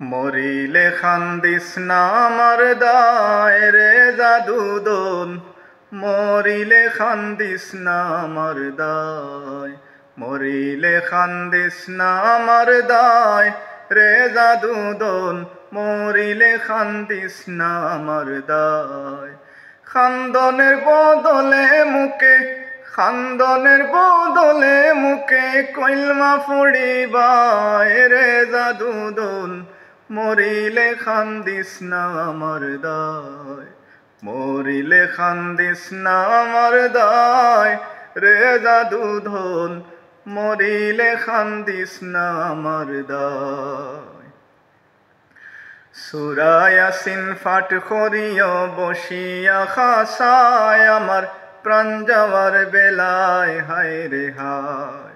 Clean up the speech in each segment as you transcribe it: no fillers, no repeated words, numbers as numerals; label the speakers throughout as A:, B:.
A: মরিলে খান্দিস না আমার দায় রে জাদুদন, মরিলে খান্দিস না আমার দায়, মরিলে খান্দিস না আমার দায় রে জাদুদন, মরিলে খান্দিস না আমার দায়। খান্দনের বদলে মুখে, খান্দনের বদলে মুখে কইলমা ফুড়িবায় রে জাদুদন, মরিলে খান্দিস না আমার দায়, মরিলে খান্দিস না আমার দায় রে জাদুধন, মরিলে খান্দিস না আমার দায়। সূরা ইয়াসিন পাঠ করিও বসিয়া খাসায় আমার প্রাণ যাওয়ার বেলায় হায় রে হায়।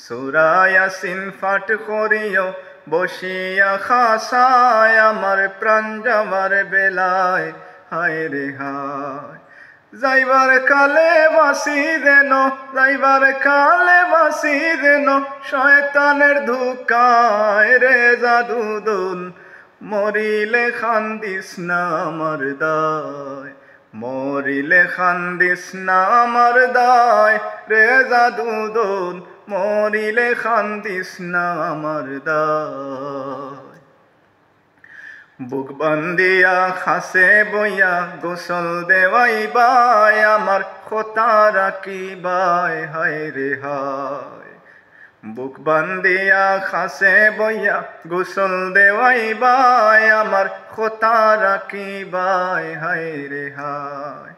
A: সূরা ইয়াসিন পাঠ করিও বসিয়া খাসায় আমার প্রাণ যাওয়ার বেলায় হায় রে হায়। যাইবার কালে বাসি দেন, যাইবার কালে বাসি দেন শয়তানের ধোঁকায় রে জাদুদন, মরিলে খান্দিস না আমার দায়, মরিলে খান্দিস না আমার দায় রে জাদুদন, মরিলে খান্দিস না আমার দায়। বুক বান্দিয়া খাসে বইয়া গোসল দেওয়াইবাই আমার কথা রাখিবাই হায় রে হায়। বুক বান্দিয়া খাসে বইয়া গোসল দেওয়াইবাই আমার কথা রাখিবাই হায় রে হায়।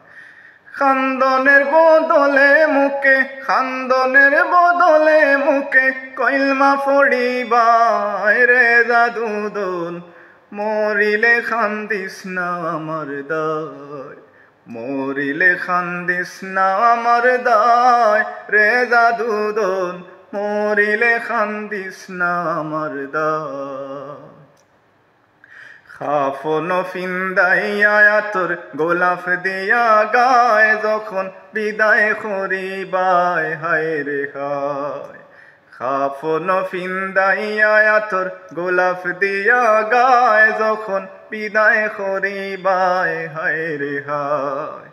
A: খান্দনের বদলে মুখে, খান্দনের বদলে মুখে কইলমা ফড়িবাই রে জাদুদন, মরিলে খান্দিস না আমার দায়, মরিলে খান্দিস না আমার দায় রে জাদুদন, মরিলে খান্দিস না আমার দায়। খাফন ফিন্দাইয়া তোর গোলাপ দিয়া গায় যখন বিদায় করিবাই হায় রে হায়। খাফন ফিন্দাইয়া তোর গোলাপ দিয়া গায় যখন বিদায় করিবাই হায় রে হায়।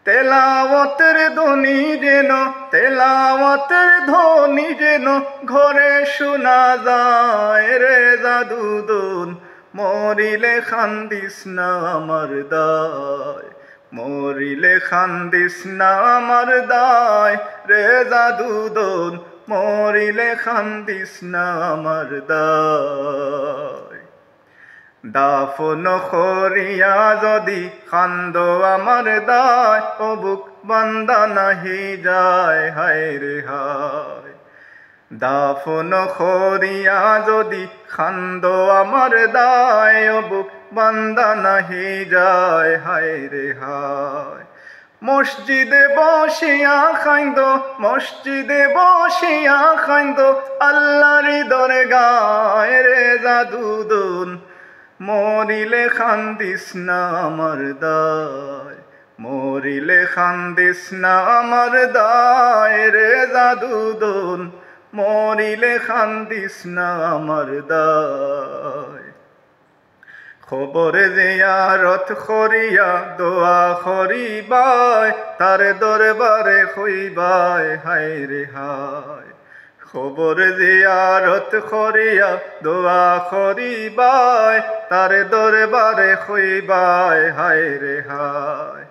A: তেলাওয়াতের ধ্বনি যেন, তেলাওয়াতের ধ্বনি যেন ঘরে শোনা যায় রে জাদুদন, মরিলে খান্দিস না আমার দায়, মরিলে খান্দিস না আমার দায় রে জাদুদন, মরিলে খান্দিস না আমার দায়। দাফন করিয়া যদি খান্দ আমার দায়, ও বুক বান্দা নাহি যায় হায় রে হায়। দাফন করিয়া যদি খান্দ আমার দায়, ও বুক বান্দা নাহি যায় হায় রে হায়। মসজিদে বসিয়া খাইন্দ, মসজিদে বসিয়া খাইন্দ আল্লাহর দরগায় রে জাদুদন, মরিলে খান্দিস না আমার দায়, মরিলে খান্দিস না আমার দায় রে জাদুদন, মরিলে খান্দিস না আমার দায়। খবর জিয়ারত করিয়া দোয়া করিবাই তার দরবারে হইবাই হায় রে হায়। খবর জিয়ারত করিয়া দোয়া করিবাই তার দরবারে হইবাই হায় রে হায়।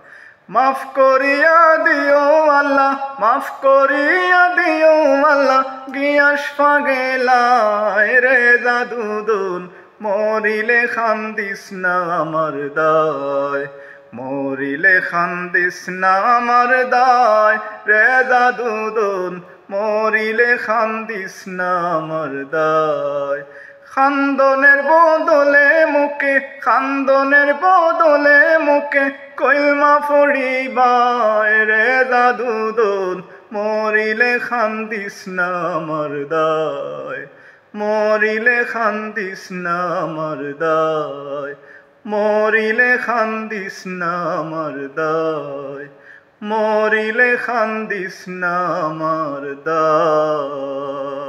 A: মাফ করিয়া দিও আল্লাহ, মাফ করিয়া দিও আল্লাহ গিয়াস পাগেলায় রে জাদুদন, মরিলে খান্দিস না আমার দায়, মরিলে খান্দিস না আমার দায় রে জাদুদন, মরিলে খান্দিস না আমার দায়। খান্দনের বদলে মুখে, খান্দনের বদলে মুখে কইলমা ফড়িবাই রে জাদুদন, মরিলে খান্দিস না আমার দায়, মরিলে খান্দিস না আমার দায়, মরিলে খান্দিস না আমার দায়, মরিলে খান্দিস না আমার দায়।